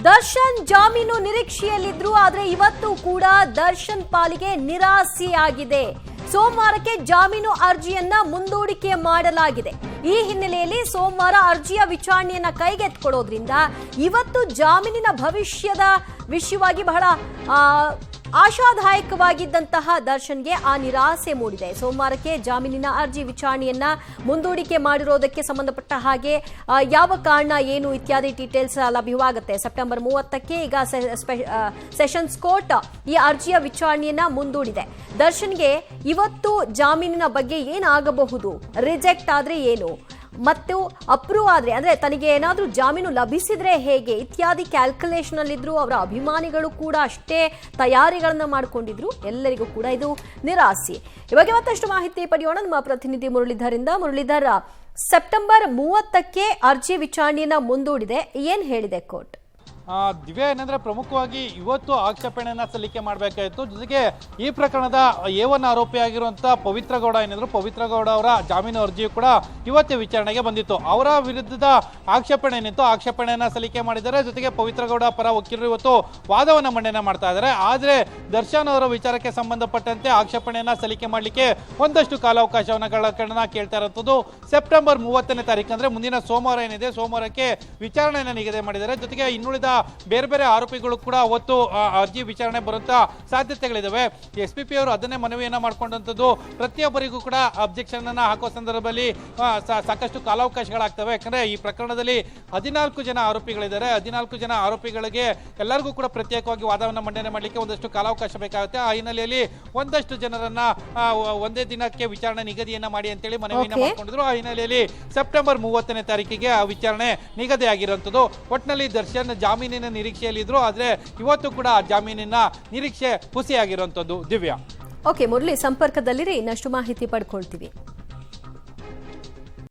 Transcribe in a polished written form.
ದರ್ಶನ್ ಜಾಮೀನು ನಿರೀಕ್ಷೆಯಲ್ಲಿದ್ರು, ಆದ್ರೆ ಇವತ್ತು ಕೂಡ ದರ್ಶನ್ ಪಾಲಿಗೆ ನಿರಾಸೆಯಾಗಿದೆ. ಸೋಮವಾರಕ್ಕೆ ಜಾಮೀನು ಅರ್ಜಿಯನ್ನ ಮುಂದೂಡಿಕೆ ಮಾಡಲಾಗಿದೆ. ಈ ಹಿನ್ನೆಲೆಯಲ್ಲಿ ಸೋಮವಾರ ಅರ್ಜಿಯ ವಿಚಾರಣೆಯನ್ನ ಕೈಗೆತ್ತಿಕೊಳ್ಳೋದ್ರಿಂದ ಇವತ್ತು ಜಾಮೀನಿನ ಭವಿಷ್ಯದ ವಿಷಯವಾಗಿ ಬಹಳ ಆಶಾದಾಯಕವಾಗಿದ್ದಂತಹ ದರ್ಶನ್ಗೆ ಆ ನಿರಾಸೆ ಮೂಡಿದೆ. ಸೋಮವಾರಕ್ಕೆ ಜಾಮೀನಿನ ಅರ್ಜಿ ವಿಚಾರಣೆಯನ್ನ ಮುಂದೂಡಿಕೆ ಮಾಡಿರೋದಕ್ಕೆ ಸಂಬಂಧಪಟ್ಟ ಹಾಗೆ ಯಾವ ಕಾರಣ ಏನು ಇತ್ಯಾದಿ ಡೀಟೇಲ್ಸ್ ಲಭ್ಯವಾಗುತ್ತೆ. ಸೆಪ್ಟೆಂಬರ್ 30ಕ್ಕೆ ಈಗ ಸೆಷನ್ಸ್ ಕೋರ್ಟ್ ಈ ಅರ್ಜಿಯ ವಿಚಾರಣೆಯನ್ನ ಮುಂದೂಡಿದೆ. ದರ್ಶನ್ಗೆ ಇವತ್ತು ಜಾಮೀನಿನ ಬಗ್ಗೆ ಏನಾಗಬಹುದು, ರಿಜೆಕ್ಟ್ ಆದ್ರೆ ಏನು, ಮತ್ತು ಅಪ್ರೂವ್ ಆದ್ರೆ ಅಂದ್ರೆ ತನಗೆ ಏನಾದ್ರೂ ಜಾಮೀನು ಲಭಿಸಿದ್ರೆ ಹೇಗೆ ಇತ್ಯಾದಿ ಕ್ಯಾಲ್ಕುಲೇಷನ್ ಅಲ್ಲಿದ್ರು. ಅವರ ಅಭಿಮಾನಿಗಳು ಕೂಡ ಅಷ್ಟೇ ತಯಾರಿಗಳನ್ನ ಮಾಡಿಕೊಂಡಿದ್ರು. ಎಲ್ಲರಿಗೂ ಕೂಡ ಇದು ನಿರಾಸೆ. ಇವಾಗ ಮತ್ತಷ್ಟು ಮಾಹಿತಿ ಪಡೆಯೋಣ ನಮ್ಮ ಪ್ರತಿನಿಧಿ ಮುರಳೀಧರಿಂದ. ಮುರಳೀಧರ್, ಸೆಪ್ಟೆಂಬರ್ 30ಕ್ಕೆ ಅರ್ಜಿ ವಿಚಾರಣೆಯನ್ನ ಮುಂದೂಡಿದೆ, ಏನ್ ಹೇಳಿದೆ ಕೋರ್ಟ್? ದಿವ್ಯಾ, ಏನಂದ್ರೆ ಪ್ರಮುಖವಾಗಿ ಇವತ್ತು ಆಕ್ಷೇಪಣೆಯನ್ನ ಸಲ್ಲಿಕೆ ಮಾಡಬೇಕಾಯಿತು. ಜೊತೆಗೆ ಈ ಪ್ರಕರಣದ A1 ಆರೋಪಿಯಾಗಿರುವಂತಹ ಪವಿತ್ರ ಗೌಡ ಏನಿದ್ರು, ಪವಿತ್ರ ಗೌಡ ಅವರ ಜಾಮೀನು ಅರ್ಜಿಯು ಕೂಡ ಇವತ್ತೇ ವಿಚಾರಣೆಗೆ ಬಂದಿತ್ತು. ಅವರ ವಿರುದ್ಧದ ಆಕ್ಷೇಪಣೆ ಏನಿತ್ತು, ಆಕ್ಷೇಪಣೆಯನ್ನ ಸಲ್ಲಿಕೆ ಮಾಡಿದ್ದಾರೆ. ಜೊತೆಗೆ ಪವಿತ್ರ ಗೌಡ ಪರ ವಕೀಲರು ಇವತ್ತು ವಾದವನ್ನ ಮಂಡನೆ ಮಾಡ್ತಾ ಇದ್ದಾರೆ. ಆದ್ರೆ ದರ್ಶನ್ ಅವರ ವಿಚಾರಕ್ಕೆ ಸಂಬಂಧಪಟ್ಟಂತೆ ಆಕ್ಷೇಪಣೆಯನ್ನ ಸಲ್ಲಿಕೆ ಮಾಡಲಿಕ್ಕೆ ಒಂದಷ್ಟು ಕಾಲಾವಕಾಶವನ್ನ ಕೇಳ್ತಾ ಇರುವಂತದ್ದು. ಸೆಪ್ಟೆಂಬರ್ 30ನೇ ತಾರೀಕು ಅಂದ್ರೆ ಮುಂದಿನ ಸೋಮವಾರ ಏನಿದೆ, ಸೋಮವಾರಕ್ಕೆ ವಿಚಾರಣೆಯನ್ನ ನಿಗದಿ ಮಾಡಿದ್ದಾರೆ. ಜೊತೆಗೆ ಇನ್ನುಳಿದ ಬೇರೆ ಬೇರೆ ಆರೋಪಿಗಳು ಕೂಡ ಅವತ್ತು ಅರ್ಜಿ ವಿಚಾರಣೆ ಬರುವಂತ ಸಾಧ್ಯತೆಗಳಿದಾವೆ. SPP ಅವರು ಅದನ್ನೇ ಮನವಿಯನ್ನ ಮಾಡ್ಕೊಂಡಂತದ್ದು. ಪ್ರತಿಯೊಬ್ಬರಿಗೂ ಕೂಡ ಅಬ್ಜೆಕ್ಷನ್ ಅನ್ನ ಹಾಕುವ ಸಂದರ್ಭದಲ್ಲಿ ಸಾಕಷ್ಟು ಕಾಲಾವಕಾಶಗಳಾಗ್ತವೆ. ಯಾಕಂದ್ರೆ ಈ ಪ್ರಕರಣದಲ್ಲಿ 14 ಜನ ಆರೋಪಿಗಳಿದ್ದಾರೆ. 14 ಜನ ಆರೋಪಿಗಳಿಗೆ ಎಲ್ಲರಿಗೂ ಕೂಡ ಪ್ರತ್ಯೇಕವಾಗಿ ವಾದವನ್ನ ಮಂಡನೆ ಮಾಡಲಿಕ್ಕೆ ಒಂದಷ್ಟು ಕಾಲಾವಕಾಶ ಬೇಕಾಗುತ್ತೆ. ಆ ಹಿನ್ನೆಲೆಯಲ್ಲಿ ಒಂದಷ್ಟು ಜನರನ್ನ ಒಂದೇ ದಿನಕ್ಕೆ ವಿಚಾರಣೆ ನಿಗದಿಯನ್ನ ಮಾಡಿ ಅಂತೇಳಿ ಮನವಿಯನ್ನ ಮಾಡ್ಕೊಂಡಿದ್ರು. ಆ ಹಿನ್ನೆಲೆಯಲ್ಲಿ ಸೆಪ್ಟೆಂಬರ್ 30ನೇ ತಾರೀಕಿಗೆ ಆ ವಿಚಾರಣೆ ನಿಗದಿಯಾಗಿರುವಂತದ್ದು. ಒಟ್ಟಿನಲ್ಲಿ ದರ್ಶನ್ ಜಾಮೀನಿನ ನಿರೀಕ್ಷೆಯಲ್ಲಿ ಇದ್ರು, ಆದ್ರೆ ಇವತ್ತು ಕೂಡ ಜಾಮೀನಿನ ನಿರೀಕ್ಷೆ ಹುಸಿಯಾಗಿರುವಂತದ್ದು. ದಿವ್ಯಾ, ಓಕೆ ಮುರಳಿ, ಸಂಪರ್ಕದಲ್ಲಿರಿ, ಇನ್ನಷ್ಟು ಮಾಹಿತಿ ಪಡ್ಕೊಳ್ತೀವಿ.